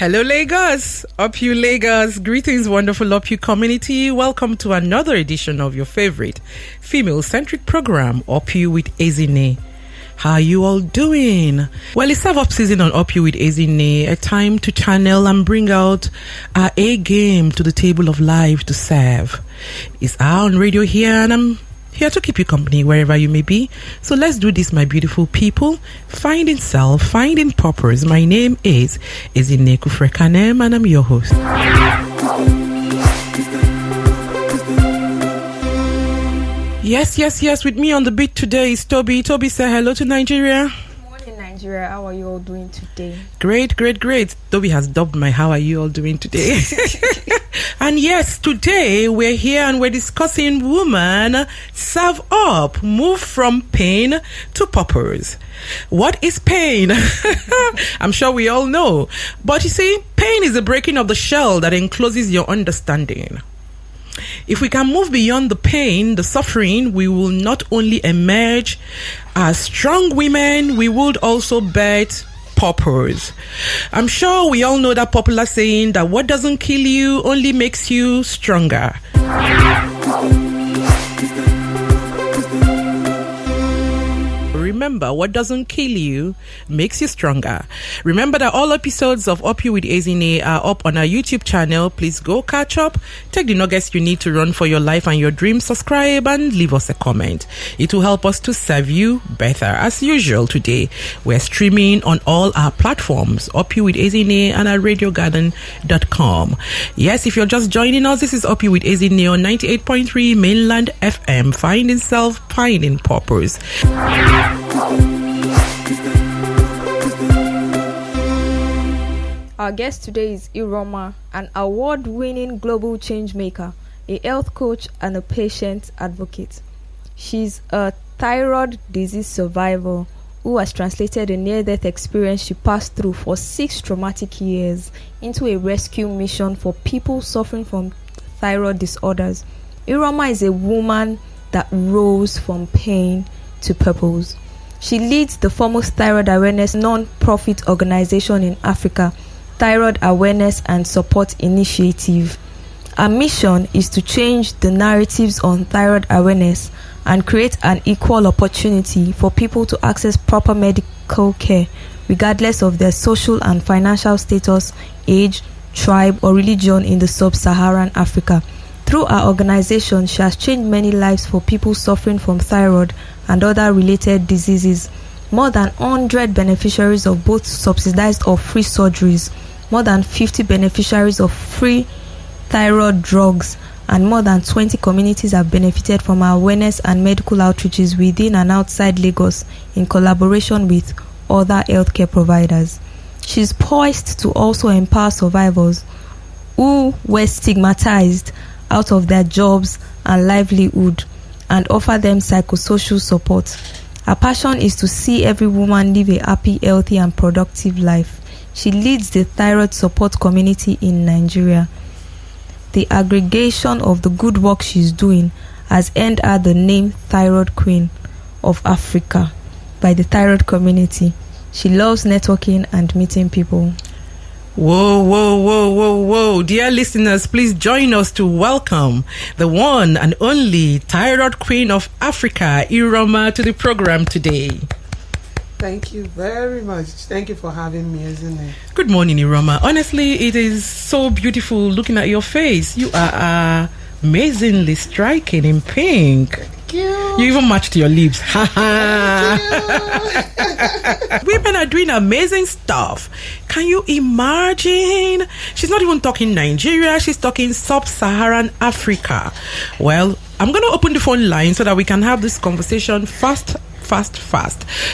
Hello, Lagos. UpYou Lagos. Greetings, wonderful UpYou community. Welcome to another edition of your favorite female-centric program, UpYou with Ezinne. How are you all doing? Well, it's serve-up season on UpYou with Ezinne, a time to channel and bring out our A-game to the table of life to serve. It's our on radio here, and I'm here to keep you company wherever you may be. So let's do this, my beautiful people. Finding self, finding purpose. My name is Ezinne Kufrekanem, and I'm your host. Yes. With me on the beat today is Toby. Toby, say hello to Nigeria. Good morning, Nigeria. How are you all doing today? Great. Toby has dubbed my how are you all doing today. And yes, today we're here and we're discussing woman serve up, move from pain to purpose. What is pain? I'm sure we all know. But you see, pain is the breaking of the shell that encloses your understanding. If we can move beyond the pain, the suffering, we will not only emerge as strong women, we would also bet purpose. I'm sure we all know that popular saying that what doesn't kill you only makes you stronger. Remember, what doesn't kill you makes you stronger. Remember that all episodes of UpYou with Ezinne are up on our YouTube channel. Please go catch up, take the nuggets you need to run for your life and your dreams, subscribe and leave us a comment. It will help us to serve you better. As usual today, we're streaming on all our platforms, UpYou with Ezinne and at radiogarden.com. Yes, if you're just joining us, this is UpYou with Ezinne on 98.3 Mainland FM, finding self, finding purpose. Our guest today is Iruoma, an award-winning global change maker, a health coach, and a patient advocate. She's a thyroid disease survivor who has translated a near-death experience she passed through for 6 traumatic years into a rescue mission for people suffering from thyroid disorders. Iruoma is a woman that rose from pain to purpose. She leads the foremost thyroid awareness non-profit organization in Africa, Thyroid Awareness and Support Initiative. Our mission is to change the narratives on thyroid awareness and create an equal opportunity for people to access proper medical care, regardless of their social and financial status, age, tribe, or religion in the sub-Saharan Africa. Through our organization, she has changed many lives for people suffering from thyroid and other related diseases. More than 100 beneficiaries of both subsidized or free surgeries, more than 50 beneficiaries of free thyroid drugs, and more than 20 communities have benefited from our awareness and medical outreaches within and outside Lagos in collaboration with other healthcare providers. She's poised to also empower survivors who were stigmatized out of their jobs and livelihood and offer them psychosocial support. Her passion is to see every woman live a happy, healthy, and productive life. She leads the thyroid support community in Nigeria. The aggregation of the good work she's doing has earned her the name ThyroidQueen of Africa by the thyroid community. She loves networking and meeting people. Whoa. Dear listeners, please join us to welcome the one and only Thyroid Queen of Africa, Iruoma, to the program today. Thank you very much. Thank you for having me, Ezinne. Good morning, Iruoma. Honestly, it is so beautiful looking at your face. You are amazingly striking in pink. Thank you. You even matched your lips. Women are doing amazing stuff. Can you imagine? She's not even talking Nigeria. She's talking sub-Saharan Africa. Well, I'm going to open the phone line so that we can have this conversation fast.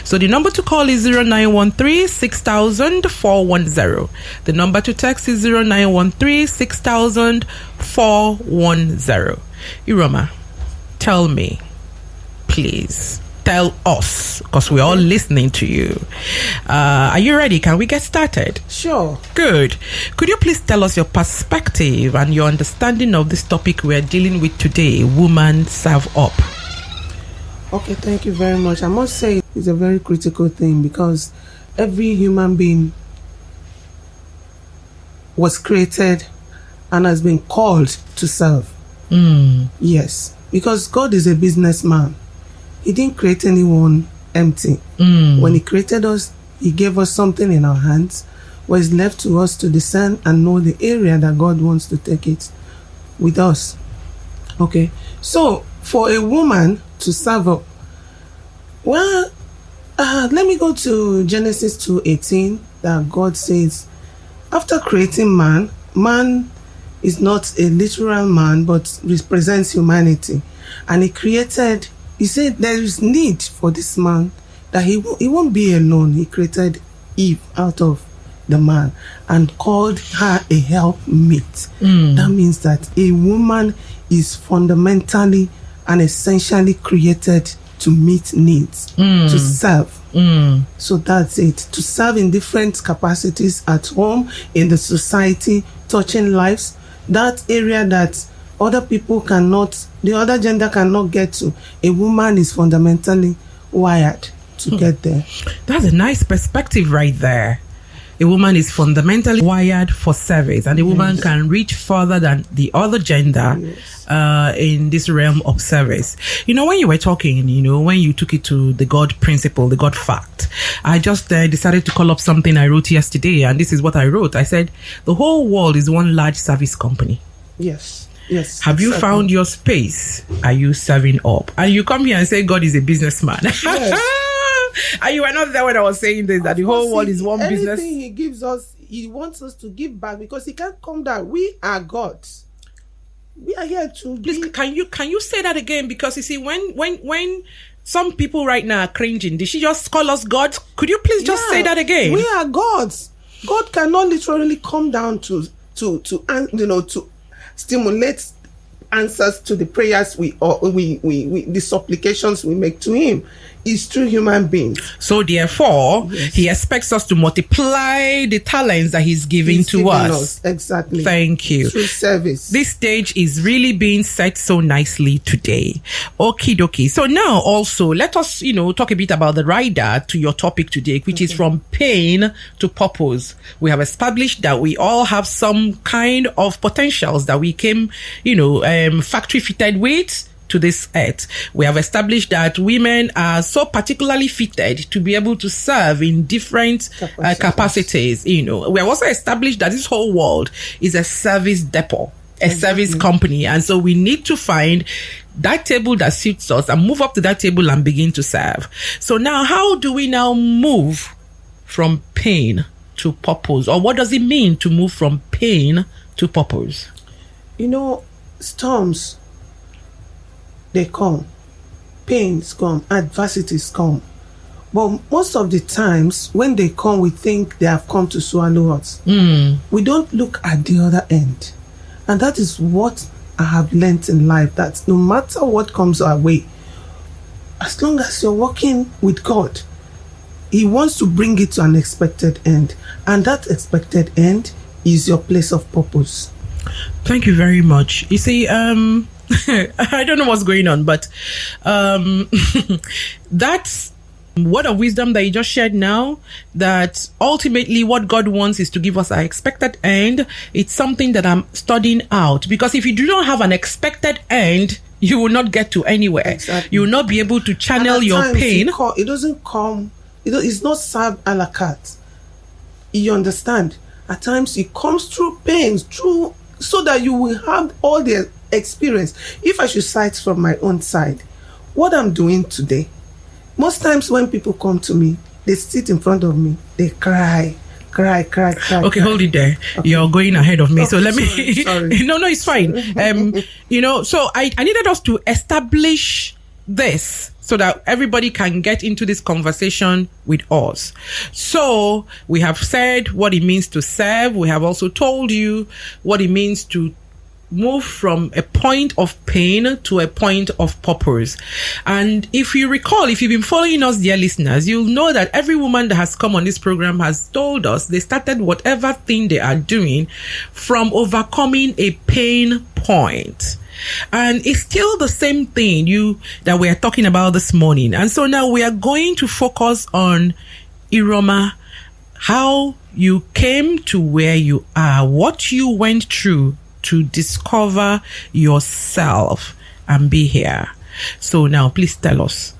So the number to call is 0913 6000 410. The number to text is 0913 6000 410. Iruoma, tell me, please. Tell us, because we're all listening to you. Are you ready? Can we get started? Sure. Good. Could you please tell us your perspective and your understanding of this topic we're dealing with today, woman serve up? Okay, thank you very much. I must say it's a very critical thing because every human being was created and has been called to serve. Yes, because God is a businessman. He didn't create anyone empty. When he created us, he gave us something in our hands, where it's left to us to discern and know the area that God wants to take it with us. Okay, so for a woman to serve up, well, let me go to Genesis 2:18, that God says, after creating man, man is not a literal man, but represents humanity. And he said there is need for this man, that he won't be alone. He created Eve out of the man and called her a helpmate. That means that a woman is fundamentally and essentially created to meet needs, to serve. So that's it. To serve in different capacities at home, in the society, touching lives, that area that other people cannot, the other gender cannot get to. A woman is fundamentally wired to get there. That's a nice perspective right there. A woman is fundamentally wired for service, and a woman can reach further than the other gender in this realm of service. You know, when you were talking, you know, when you took it to the God principle, the God fact, I just decided to call up something I wrote yesterday, and this is what I wrote. I said, the whole world is one large service company. Yes. Have you found your space? Are you serving up? And you come here and say God is a businessman. Yes. And you were not there when I was saying this, that the whole world is one business. Anything he gives us, he wants us to give back, because he can't come down. We are gods. We are here to Please, can you say that again? Because you see, when some people right now are cringing, did she just call us gods? Could you please just say that again? We are gods. God cannot literally come down to stimulate answers to the prayers we the supplications we make to him. Is true human beings. So therefore, he expects us to multiply the talents that he's giving to us. Exactly. Thank you. Through service. This stage is really being set so nicely today. Okie dokie. So now also, let us, talk a bit about the rider to your topic today, which is from pain to purpose. We have established that we all have some kind of potentials that we came, factory fitted with to this earth. We have established that women are so particularly fitted to be able to serve in different capacities. We have also established that this whole world is a service depot, a service company. And so we need to find that table that suits us and move up to that table and begin to serve. So now, how do we now move from pain to purpose? Or what does it mean to move from pain to purpose? Storms, they come, pains come, adversities come. But most of the times when they come, we think they have come to swallow us. We don't look at the other end. And that is what I have learned in life, that no matter what comes our way, as long as you're working with God, he wants to bring it to an expected end. And that expected end is your place of purpose. Thank you very much. You see, I don't know what's going on, but that's word of wisdom that you just shared now, that ultimately what God wants is to give us our expected end. It's something that I'm studying out, because if you do not have an expected end, you will not get to anywhere. Exactly. You will not be able to channel your pain. It doesn't come, it's not served a la carte. You understand? At times it comes through pains, so that you will have all the experience. If I should cite from my own side, what I'm doing today, most times when people come to me, they sit in front of me, they cry. Okay, hold it there. Okay. You're going ahead of me. So let me sorry. No, it's fine. So I needed us to establish this so that everybody can get into this conversation with us. So we have said what it means to serve. We have also told you what it means to move from a point of pain to a point of purpose. And if you recall, if you've been following us, dear listeners, you'll know that every woman that has come on this program has told us they started whatever thing they are doing from overcoming a pain point. And it's still the same thing that we are talking about this morning. And so now we are going to focus on Iruoma. How you came to where you are, what you went through to discover yourself and be here. So now please tell us,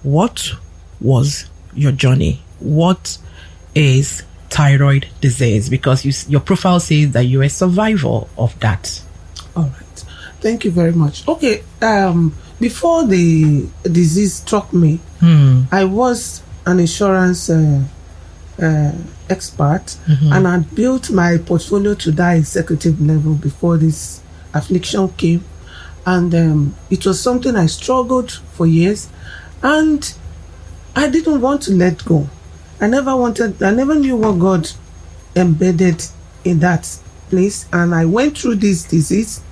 what was your journey? What is thyroid disease? Because your profile says that you're a survivor of that. All right. Thank you very much. Okay. Before the disease struck me, I was an insurance expert, and I built my portfolio to that executive level before this affliction came. And it was something I struggled for years, and I didn't want to let go. I never knew what God embedded in that place. And I went through this disease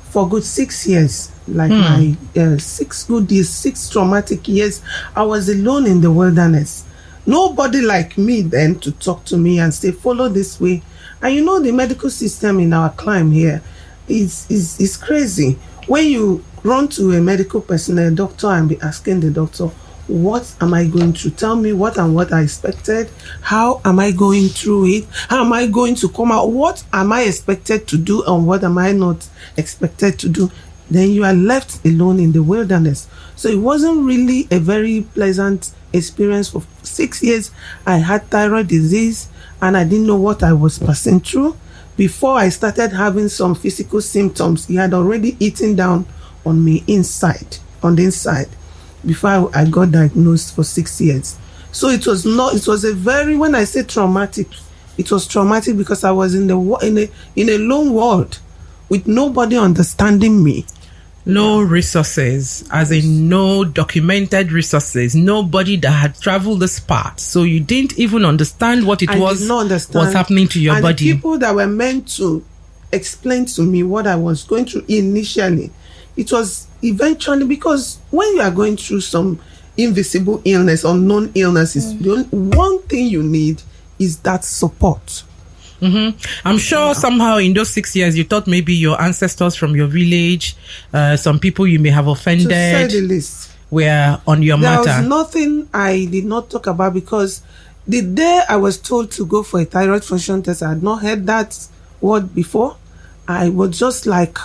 for good 6 years, like my 6 good years, 6 traumatic years. I was alone in the wilderness. Nobody like me then to talk to me and say, follow this way. And you know, the medical system in our climb here is crazy. When you run to a medical personnel, doctor, and be asking the doctor, what am I going through? Tell me what I expected. How am I going through it? How am I going to come out? What am I expected to do and what am I not expected to do? Then you are left alone in the wilderness. So it wasn't really a very pleasant experience. For 6 years, I had thyroid disease and I didn't know what I was passing through. Before I started having some physical symptoms, it had already eaten down on me on the inside, before I got diagnosed for 6 years. So when I say traumatic, it was traumatic because I was in a lone world with nobody understanding me. No resources, as in no documented resources, nobody that had traveled this path. So you didn't even understand what was happening to your body. The people that were meant to explain to me what I was going through initially, it was eventually, because when you are going through some invisible illness, unknown illnesses, the one thing you need is that support. I'm sure somehow in those 6 years you thought maybe your ancestors from your village, some people you may have offended, to say the least, were on your matter. There was nothing I did not talk about, because the day I was told to go for a thyroid function test, I had not heard that word before. I was just like,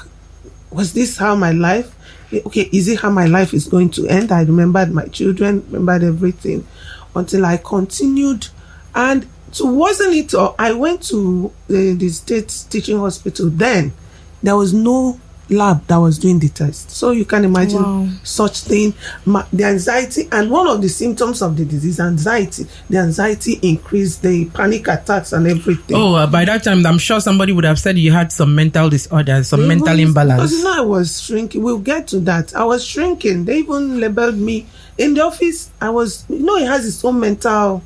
was this how my life? Okay, is it how my life is going to end? I remembered my children, remembered everything, until I continued. And so wasn't it, I went to the state teaching hospital. Then there was no lab that was doing the test. So you can imagine such thing, the anxiety. And one of the symptoms of the disease, anxiety. The anxiety increased, the panic attacks and everything. Oh, by that time, I'm sure somebody would have said you had some mental disorders, some mental imbalance. Because I was shrinking. We'll get to that. I was shrinking. They even labeled me in the office. It has its own mental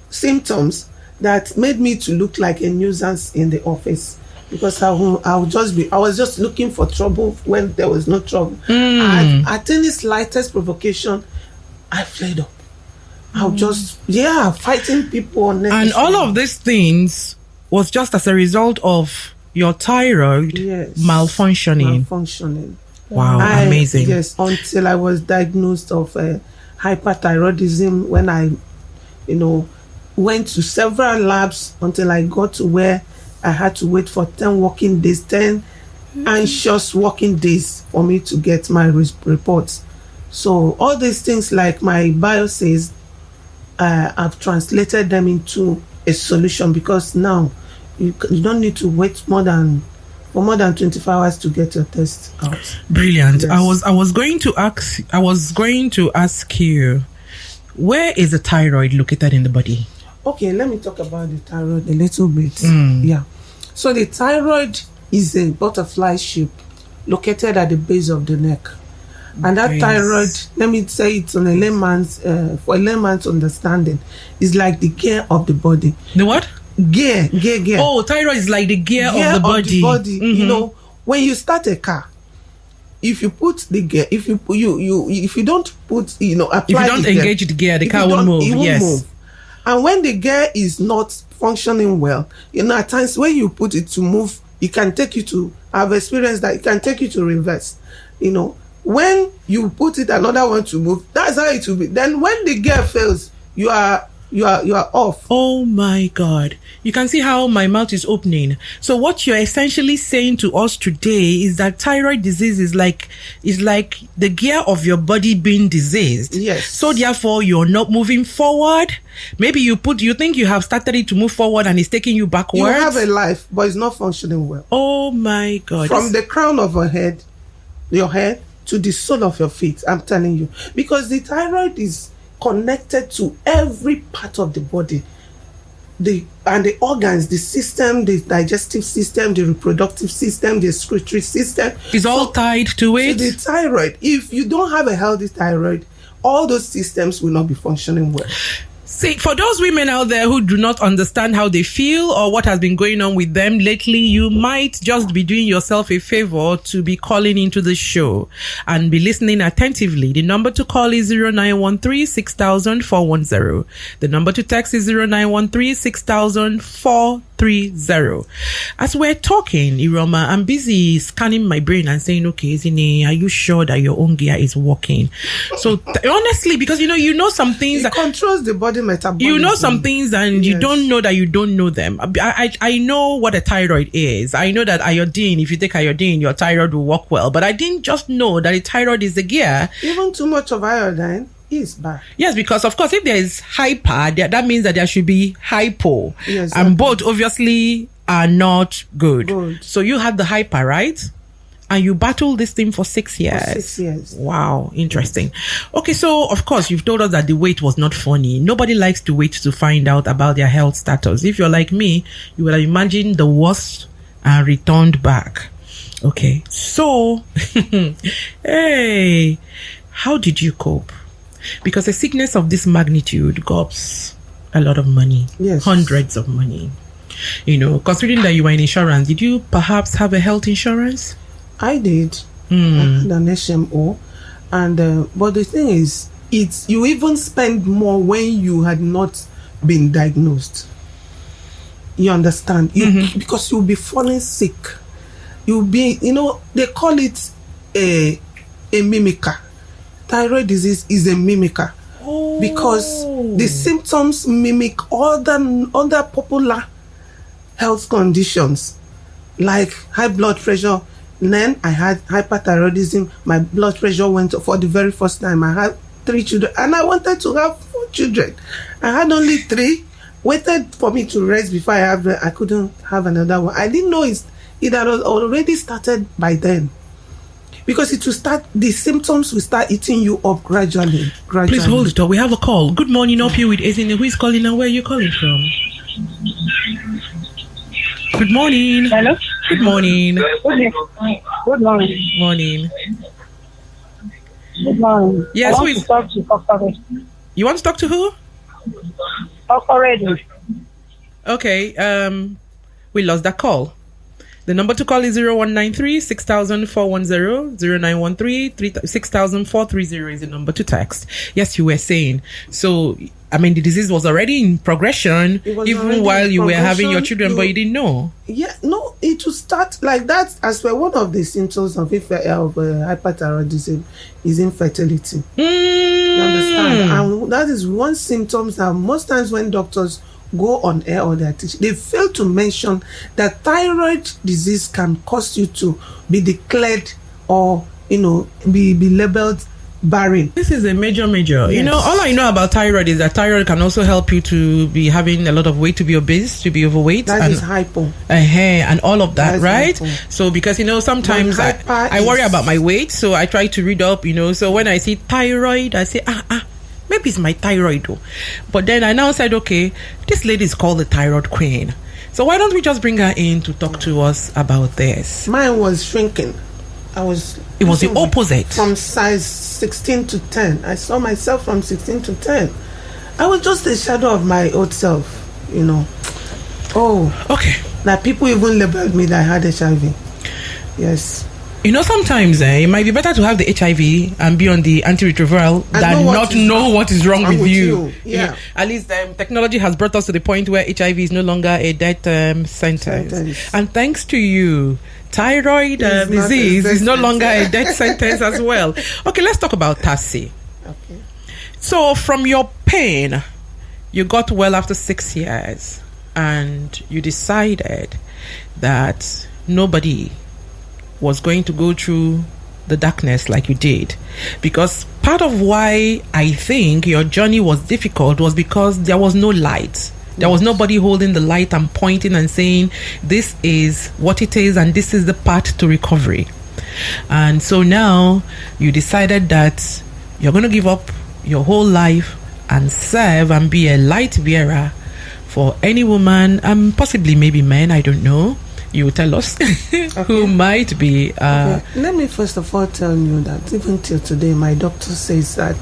symptoms that made me to look like a nuisance in the office, because I was just looking for trouble when there was no trouble. And at any slightest provocation, I flared up. I was just fighting people unnecessarily. And all of these things was just as a result of your thyroid malfunctioning. Wow, amazing. Yes, until I was diagnosed of hyperthyroidism, when I went to several labs until I got to where I had to wait for 10 working days, 10 anxious working days for me to get my reports. So all these things, like my bio says, I've translated them into a solution, because now you don't need to wait for more than 24 hours to get your test out. Brilliant. Yes. I was going to ask you, where is the thyroid located in the body? Okay, let me talk about the thyroid a little bit. Yeah. So the thyroid is a butterfly shape located at the base of the neck. And that thyroid, let me say it on for a layman's understanding, is like the gear of the body. The what? Gear. Oh, thyroid is like the gear of the body. When you start a car, if you put the gear, if you don't put, apply, if you don't engage the gear, the car won't move. It won't move. And when the gear is not functioning well, at times when you put it to move, it can take you to, I've experienced that, it can take you to reverse. When you put it another one to move, that's how it will be. Then when the gear fails, you are you are off. Oh my God. You can see how my mouth is opening. So what you're essentially saying to us today is that thyroid disease is like the gear of your body being diseased. Yes. So therefore you're not moving forward. Maybe you think you have started it to move forward and it's taking you backwards. You have a life, but it's not functioning well. Oh my God. From the crown of your head to the sole of your feet, I'm telling you. Because the thyroid is connected to every part of the body, the organs, the system, the digestive system, the reproductive system, the excretory system. It's all tied to it. The thyroid. If you don't have a healthy thyroid, all those systems will not be functioning well. See, for those women out there who do not understand how they feel or what has been going on with them lately, you might just be doing yourself a favor to be calling into the show and be listening attentively. The number to call is 0913-6000-410. The number to text is 0913-6000-430. As we're talking, Iruoma, I'm busy scanning my brain and saying, okay, Ezinne, are you sure that your own gear is working? So honestly, because you know some things it controls the body metabolism. You know some things and you don't know that you don't know them. I know what a thyroid is. I know that iodine, if you take iodine, your thyroid will work well. But I didn't just know that a thyroid is the gear. Even too much of iodine is bad. Yes, because of course, if there is hyper, that means that there should be hypo. Yes, and both obviously are not good. So you had the hyper, right? And you battled this thing for 6 years. For 6 years. Wow, interesting. Okay, so of course you've told us that the wait was not funny. Nobody likes to wait to find out about their health status. If you're like me, you would have imagined the worst and returned back. Okay, so hey, how did you cope? Because a sickness of this magnitude gobs a lot of money. Yes. Hundreds of money. You know, considering that you were in insurance, did you perhaps have a health insurance? I did. I had an HMO, and but the thing is, you even spend more when you had not been diagnosed. You understand? Because you'll be falling sick. You'll be, they call it a mimicker. Thyroid disease is a mimicker because the symptoms mimic other popular health conditions like high blood pressure. Then I had hyperthyroidism. My blood pressure went up for the very first time. I had 3 children and I wanted to have 4 children. I had only 3. Waited for me to rest before I couldn't have another one. I didn't know it had already started by then. Because the symptoms will start eating you up gradually. Please hold it up. We have a call. Good morning, UpYou with Ezinne. Who is calling and where are you calling from? Good morning. Hello. Good morning. Good morning. Morning. Good morning. Yes, I want to talk to Ofortube. You want to talk to who? Ofortube. Okay. We lost that call. The number to call is 0193-6000-410, 0913-6000-430 is the number to text. Yes, you were saying. So, I mean, the disease was already in progression, even while you were having your children, but you didn't know. Yeah, no, it will start like that as well. One of the symptoms of hyperthyroidism is infertility. You understand? And that is one symptom that most times when doctors go on air or they teach, they fail to mention that thyroid disease can cause you to be declared or be labeled barren. This is a major Yes. All I know about thyroid is that thyroid can also help you to be having a lot of weight, to be obese, to be overweight. That is hypo. And all of that, right? Hypo. So because sometimes I worry about my weight, so I try to read up, so when I see thyroid, I say maybe it's my thyroid though. But then I now said, okay, this lady is called the ThyroidQueen. So why don't we just bring her in to talk to us about this? Mine was shrinking. It was the opposite. From size 16 to 10. I saw myself from 16 to 10. I was just a shadow of my old self, Oh. Okay. That people even labeled me that I had HIV. Yes. Sometimes it might be better to have the HIV and be on the antiretroviral than not know what is wrong with you. Yeah. At least technology has brought us to the point where HIV is no longer a death sentence. And thanks to you, thyroid disease is no longer a death sentence as well. Okay, let's talk about TASI. Okay. So from your pain, you got well after 6 years, and you decided that nobody was going to go through the darkness like you did. Because part of why I think your journey was difficult was because there was no light. There was nobody holding the light and pointing and saying, this is what it is and this is the path to recovery. And so now you decided that you're going to give up your whole life and serve and be a light bearer for any woman, possibly maybe men, I don't know. You tell us who might be. Let me first of all tell you that even till today, my doctor says that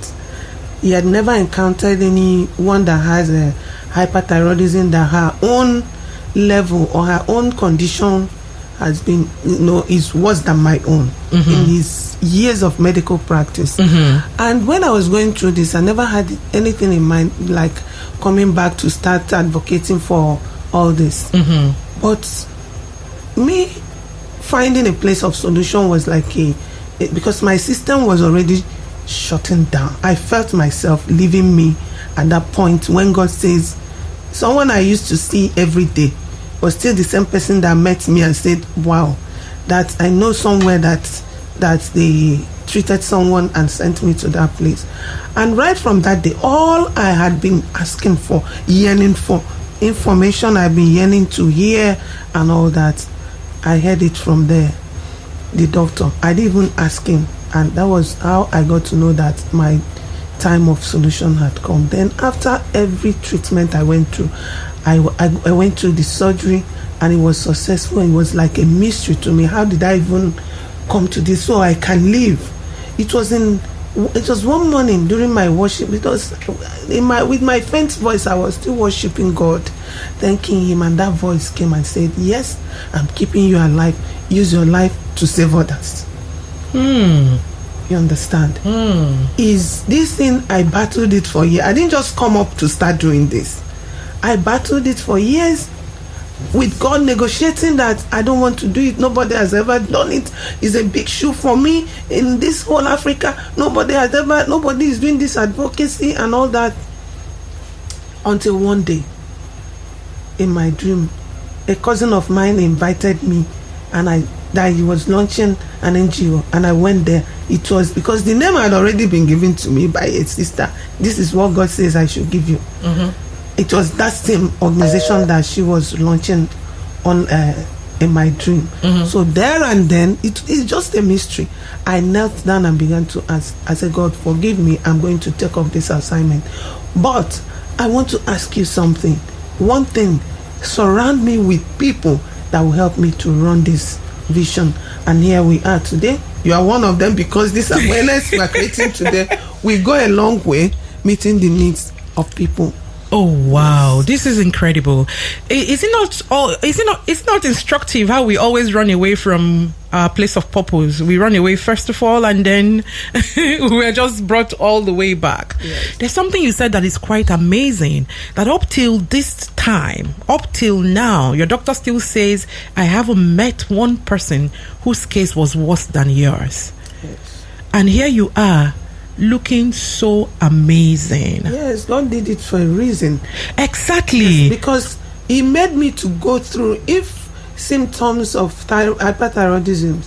he had never encountered anyone that has a hyperthyroidism that her own level or her own condition has been, is worse than my own in his years of medical practice. And when I was going through this, I never had anything in mind like coming back to start advocating for all this. But me finding a place of solution was like because my system was already shutting down. I felt myself leaving me at that point when God says, someone I used to see every day was still the same person that met me and said, wow, that I know somewhere that they treated someone and sent me to that place. And right from that day, all I had been asking for, yearning for, information I've been yearning to hear and all that, I heard it from the doctor. I didn't even ask him, and that was how I got to know that my time of solution had come. Then after every treatment I went through, I went through the surgery, and it was successful. It was like a mystery to me. How did I even come to this so I can live? It was one morning during my worship, because with my faint voice I was still worshiping God, thanking him, and that voice came and said, yes, I'm keeping you alive. Use your life to save others. You understand? Is this thing, I battled it for years. I didn't just come up to start doing this. I battled it for years with God, negotiating that I don't want to do it. Nobody has ever done it. It's a big shoe for me in this whole Africa. Nobody is doing this advocacy and all that. Until one day, in my dream, a cousin of mine invited me, and that he was launching an NGO, and I went there. It was because the name had already been given to me by a sister. This is what God says I should give you. It was that same organization that she was launching on in my dream. So there and then, it's just a mystery. I knelt down and began to ask. I said, God, forgive me. I'm going to take up this assignment. But I want to ask you something. One thing, surround me with people that will help me to run this vision. And here we are today. You are one of them, because this awareness we are creating today will go a long way meeting the needs of people. Oh wow, this is incredible. It's not instructive how we always run away from our place of purpose. We run away first of all, and then we're just brought all the way back. Yes. There's something you said that is quite amazing, that up till this time, up till now, your doctor still says, I haven't met one person whose case was worse than yours. Yes. And here you are, looking so amazing. Yes, God did it for a reason. Exactly. Yes, because he made me to go through, if symptoms of hyperthyroidism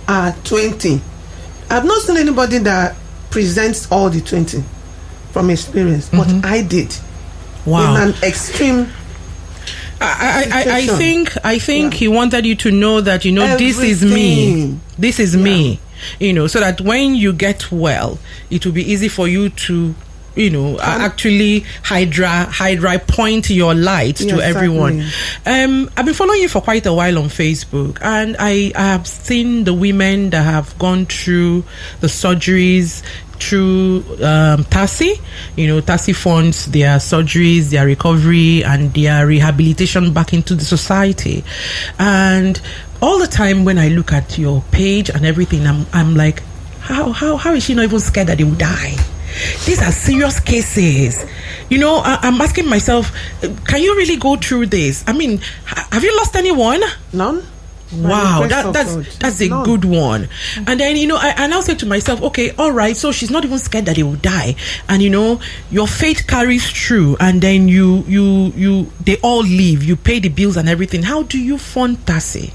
are 20, I've not seen anybody that presents all the 20 from experience, but I did. Wow. In an extreme I think he wanted you to know that, this is me. This is me. So that when you get well, it will be easy for you to, actually hydra point your light to everyone. I've been following you for quite a while on Facebook, and I have seen the women that have gone through the surgeries through TASI. TASI funds their surgeries, their recovery, and their rehabilitation back into the society. And all the time when I look at your page and everything, I'm like, how is she not even scared that they will die? These are serious cases. I'm asking myself, can you really go through this? I mean, have you lost anyone? None. Wow, that's a good one. And then, I now say to myself, okay, all right, so she's not even scared that they will die. And, your faith carries through, and then they all leave. You pay the bills and everything. How do you fund TASI?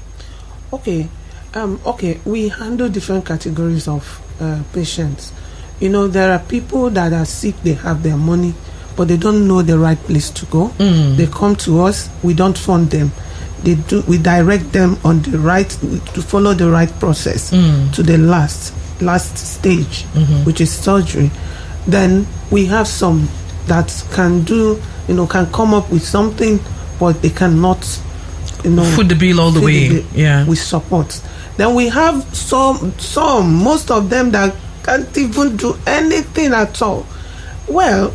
Okay, we handle different categories of patients. There are people that are sick, they have their money, but they don't know the right place to go. They come to us, we don't fund them. We direct them on the right, to follow the right process to the last stage, which is surgery. Then we have some that can can come up with something, but they cannot, foot the bill all the way. Yeah, with support. Then we have most of them that can't even do anything at all. Well,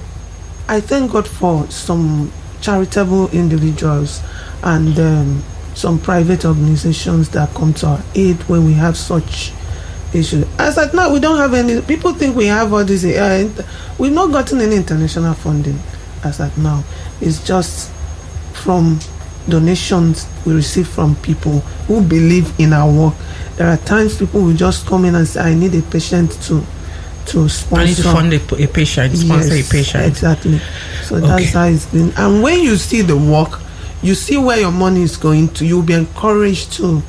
I thank God for some charitable individuals and some private organizations that come to our aid when we have such issues. As at now, we don't have any. People think we have all this. We've not gotten any international funding as at now. It's just from donations we receive from people who believe in our work. There are times people will just come in and say, I need a patient to sponsor. I need to fund a patient, sponsor a patient. Exactly. So that's how it's been. And when you see the work, you see where your money is going to, you'll be encouraged to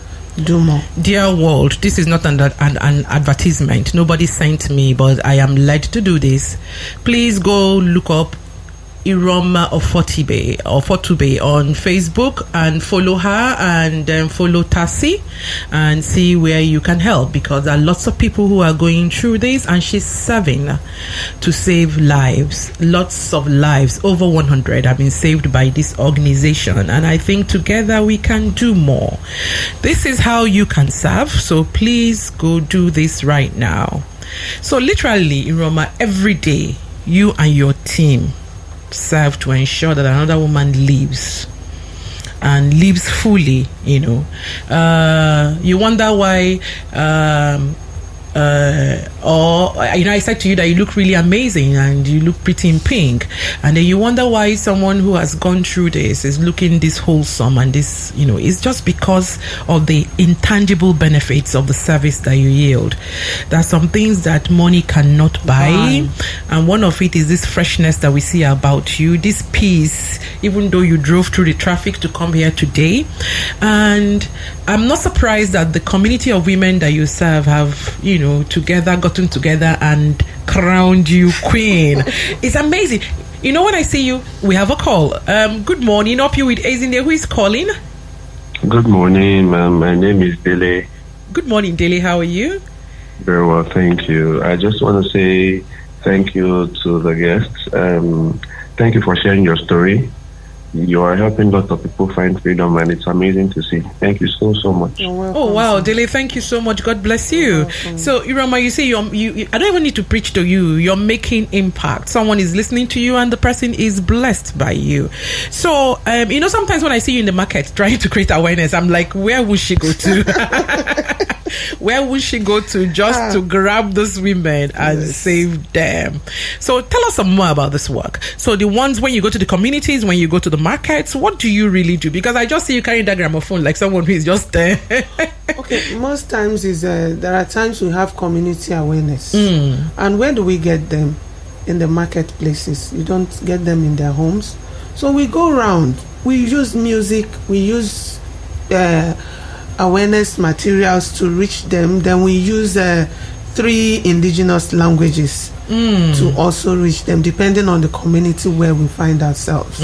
do more. Dear world, this is not an advertisement. Nobody sent me, but I am led to do this. Please go look up Iruoma Ofortube on Facebook and follow her, and then follow TASI and see where you can help, because there are lots of people who are going through this, and she's serving to save lives. Lots of lives, over 100 have been saved by this organization, and I think together we can do more. This is how you can serve, so please go do this right now. So literally, Iruoma, every day you and your team serve to ensure that another woman lives and lives fully. You wonder why I said to you that you look really amazing and you look pretty in pink, and then you wonder why someone who has gone through this is looking this wholesome, and this, it's just because of the intangible benefits of the service that you yield. There are some things that money cannot buy, and one of it is this freshness that we see about you, this peace, even though you drove through the traffic to come here today. And I'm not surprised that the community of women that you serve have, gotten together and crowned you queen. It's amazing. When I see you, we have a call. Good morning, UpYou with Ezinne. Who is calling? Good morning, ma'am. My name is Dele. Good morning, Dele. How are you? Very well, thank you. I just want to say thank you to the guests. Thank you for sharing your story. You are helping lots of people find freedom, and it's amazing to see. Thank you so much. Oh wow, Dele, thank you so much. God bless you. So Iruoma, you say you I don't even need to preach to you. You're making impact. Someone is listening to you, and the person is blessed by you. So sometimes when I see you in the market trying to create awareness, I'm like, where would she go to? Where would she go to just to grab those women and save them? So tell us some more about this work. So the ones when you go to the communities, when you go to the markets, what do you really do? Because I just see you carrying that gramophone like someone who is just there. Okay, most times there are times we have community awareness. And where do we get them? In the marketplaces. You don't get them in their homes. So we go around. We use music. We use awareness materials to reach them. Then we use 3 indigenous languages to also reach them, depending on the community where we find ourselves.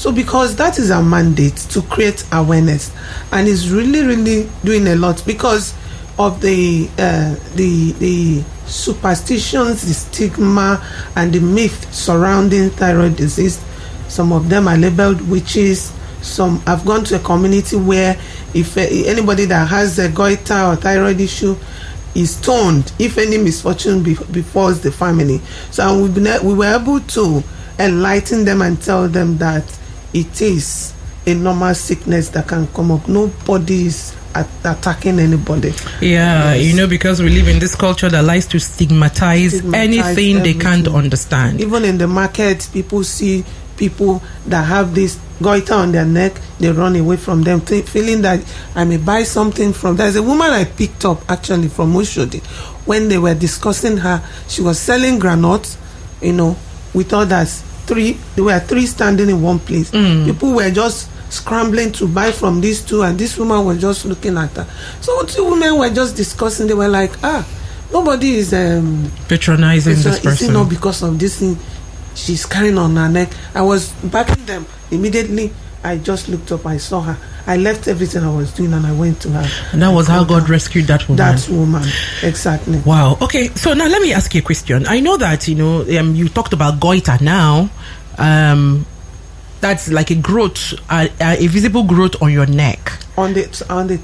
So because that is our mandate, to create awareness, and it's really doing a lot because of the superstitions, the stigma, and the myth surrounding thyroid disease. Some of them are labeled witches. Some I've gone to a community where if anybody that has a goiter or thyroid issue is stoned if any misfortune befalls the family. So we were able to enlighten them and tell them that it is a normal sickness that can come up. Nobody is attacking anybody. Because we live in this culture that likes to stigmatize anything they can't understand. Even in the market, people see people that have this goiter on their neck, they run away from them, feeling that I may buy something from. There's a woman I picked up actually from Oshodi. When they were discussing her, she was selling granuts, with others. There were 3 standing in one place. People were just scrambling to buy from these 2, and this woman was just looking at her. So 2 women were just discussing. They were like, nobody is patronizing this person. Is it not because of this thing she's carrying on her neck? I was backing them. Immediately, I just looked up. I saw her. I left everything I was doing and I went to her. And that was how God rescued that woman. That woman, exactly. Wow. Okay, so now let me ask you a question. I know that, you talked about goiter now. That's like a growth, a visible growth on your neck. On the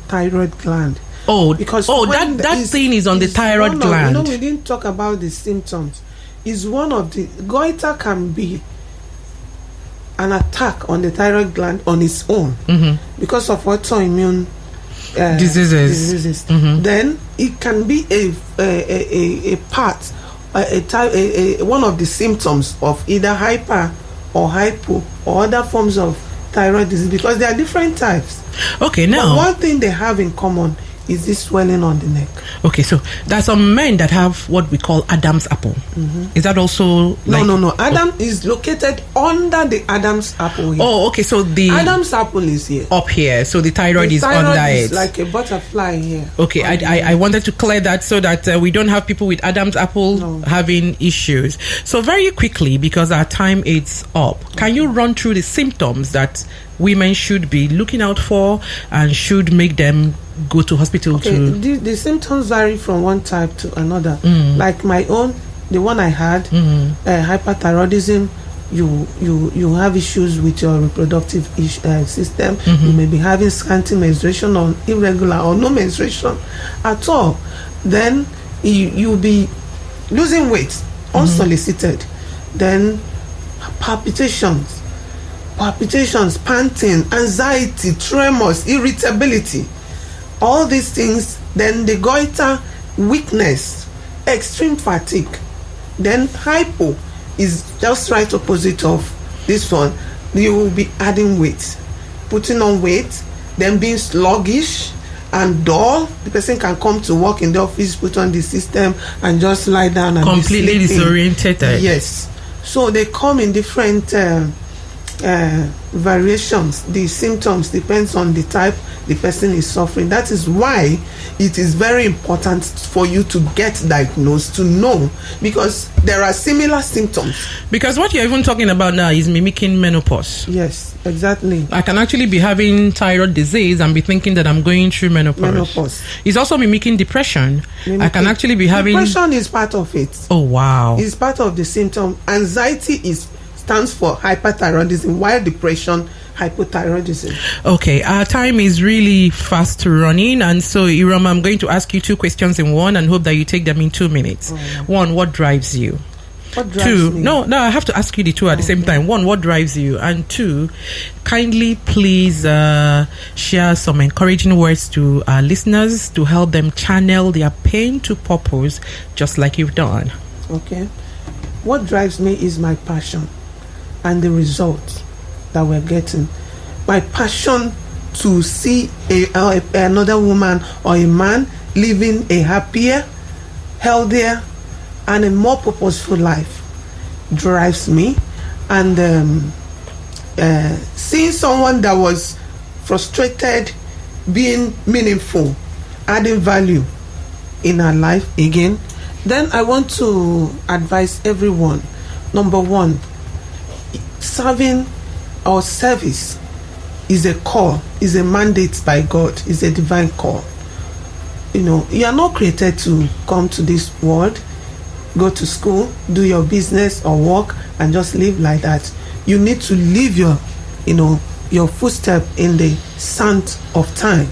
thyroid gland. Oh, because that thing is on the thyroid gland. We didn't talk about the symptoms. It's one of the goiter can be an attack on the thyroid gland on its own because of autoimmune diseases. Then it can be a part, one of the symptoms of either hyper or hypo or other forms of thyroid disease, because there are different types. Okay, now but one thing they have in common is this swelling on the neck. Okay, so there's some men that have what we call Adam's apple. Is that also no? Adam is located under the Adam's apple here. Oh, okay, so the Adam's apple is here, up here, so the thyroid is under is it, like a butterfly here. Okay, I wanted to clear that so that we don't have people with Adam's apple having issues. So very quickly, because our time is up, can you run through the symptoms that women should be looking out for and should make them go to hospital to? The symptoms vary from one type to another. Like my own, the one I had, hyperthyroidism. You have issues with your reproductive system. You may be having scanty menstruation or irregular or no menstruation at all. Then you'll be losing weight unsolicited. Then palpitations, panting, anxiety, tremors, irritability, all these things. Then the goiter, weakness, extreme fatigue. Then hypo is just right opposite of this one. You will be adding weight, putting on weight, then being sluggish and dull. The person can come to work in the office, put on the system and just lie down and completely be disoriented. Yes. So they come in different variations. The symptoms depends on the type the person is suffering. That is why it is very important for you to get diagnosed, to know, because there are similar symptoms. Because what you're even talking about now is mimicking menopause. Yes, exactly. I can actually be having thyroid disease and be thinking that I'm going through menopause. It's also mimicking depression. I can actually be having... Depression is part of it. Oh, wow. It's part of the symptom. Anxiety stands for hyperthyroidism, while depression, hypothyroidism. Okay, our time is really fast running, and so Iruoma, I'm going to ask you 2 questions in one and hope that you take them in 2 minutes. One, what drives you? What drives 2, me? No, I have to ask you the 2 at the same time. 1, what drives you? And 2, kindly please share some encouraging words to our listeners to help them channel their pain to purpose, just like you've done. Okay. What drives me is my passion and the results that we're getting. My passion to see another woman or a man living a happier, healthier, and a more purposeful life drives me. And seeing someone that was frustrated being meaningful, adding value in our life again, then I want to advise everyone. Number 1, serving or service is a call, is a mandate by God, is a divine call. You are not created to come to this world, go to school, do your business or work and just live like that. You need to leave your footstep in the sand of time,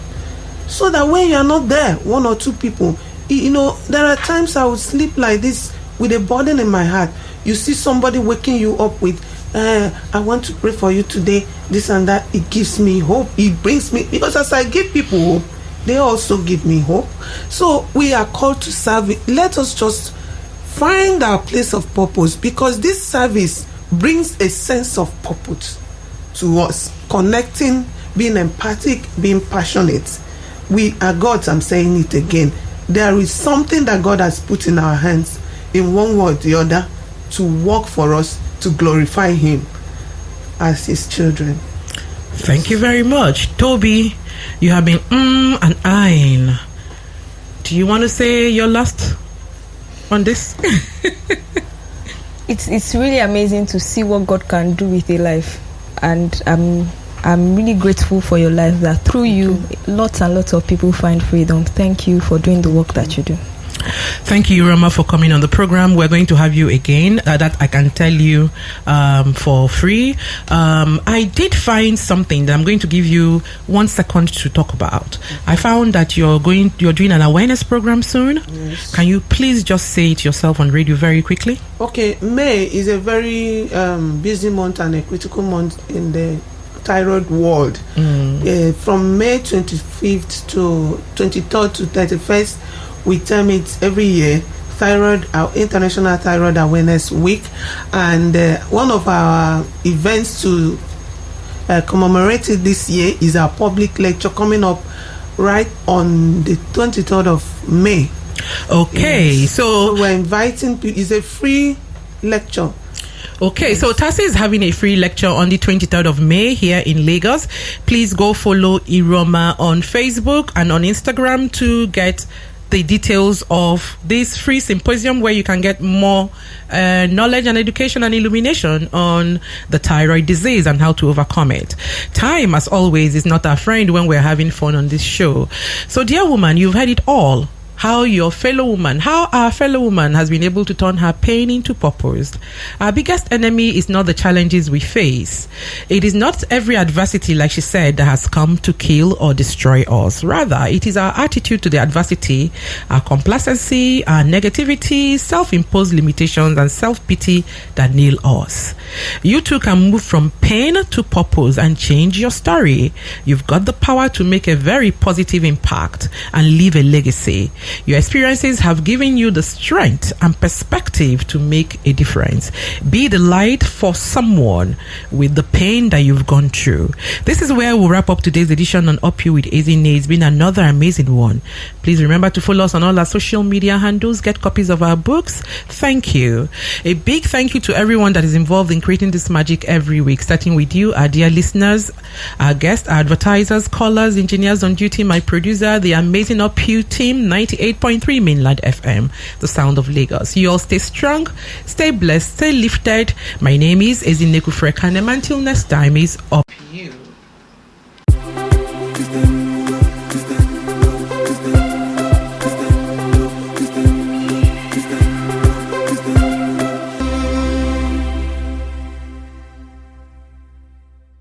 so that when you are not there, 1 or 2 people, there are times I would sleep like this with a burden in my heart. You see somebody waking you up with, I want to pray for you today, this and that. It gives me hope. It brings me, because as I give people hope, they also give me hope. So we are called to serve. Let us just find our place of purpose, because this service brings a sense of purpose to us, connecting, being empathic, being passionate. We are gods, I'm saying it again. There is something that God has put in our hands, in one way or the other, to work for us, to glorify Him as His children. Thank you very much. Toby, you have been and eyeing. Do you want to say your last on this? It's really amazing to see what God can do with a life, and I'm really grateful for your life, that through you lots and lots of people find freedom. Thank you for doing the work that you do. Thank you, Iruoma, for coming on the program. We're going to have you again. That I can tell you for free. I did find something that I'm going to give you 1 second to talk about. I found that you're doing an awareness program soon. Yes. Can you please just say it yourself on radio very quickly? Okay, May is a very busy month and a critical month in the thyroid world. From May 25th to 23rd to 31st, we term it every year our International Thyroid Awareness Week, and one of our events to commemorate it this year is our public lecture coming up right on the 23rd of May. Okay, yes. so we're inviting people. It's a free lecture. Okay, so TASI is having a free lecture on the 23rd of May here in Lagos. Please go follow Iruoma on Facebook and on Instagram to get the details of this free symposium, where you can get more knowledge and education and illumination on the thyroid disease and how to overcome it. Time, as always, is not our friend when we're having fun on this show. So, dear woman, you've heard it all. How our fellow woman has been able to turn her pain into purpose. Our biggest enemy is not the challenges we face. It is not every adversity, like she said, that has come to kill or destroy us. Rather, it is our attitude to the adversity, our complacency, our negativity, self-imposed limitations, and self-pity that nail us. You too can move from pain to purpose and change your story. You've got the power to make a very positive impact and leave a legacy. Your experiences have given you the strength and perspective to make a difference. Be the light for someone with the pain that you've gone through. This is where we'll wrap up today's edition on UpYou with Ezinne. It's been another amazing one. Please remember to follow us on all our social media handles. Get copies of our books. Thank you. A big thank you to everyone that is involved in creating this magic every week, starting with you, our dear listeners, our guests, our advertisers, callers, engineers on duty, my producer, the amazing UpYou team, 98.3 Mainland FM, the sound of Lagos. You all stay strong, stay blessed, stay lifted. My name is Ezinne Kufrekanem. Until next time, is UpYou.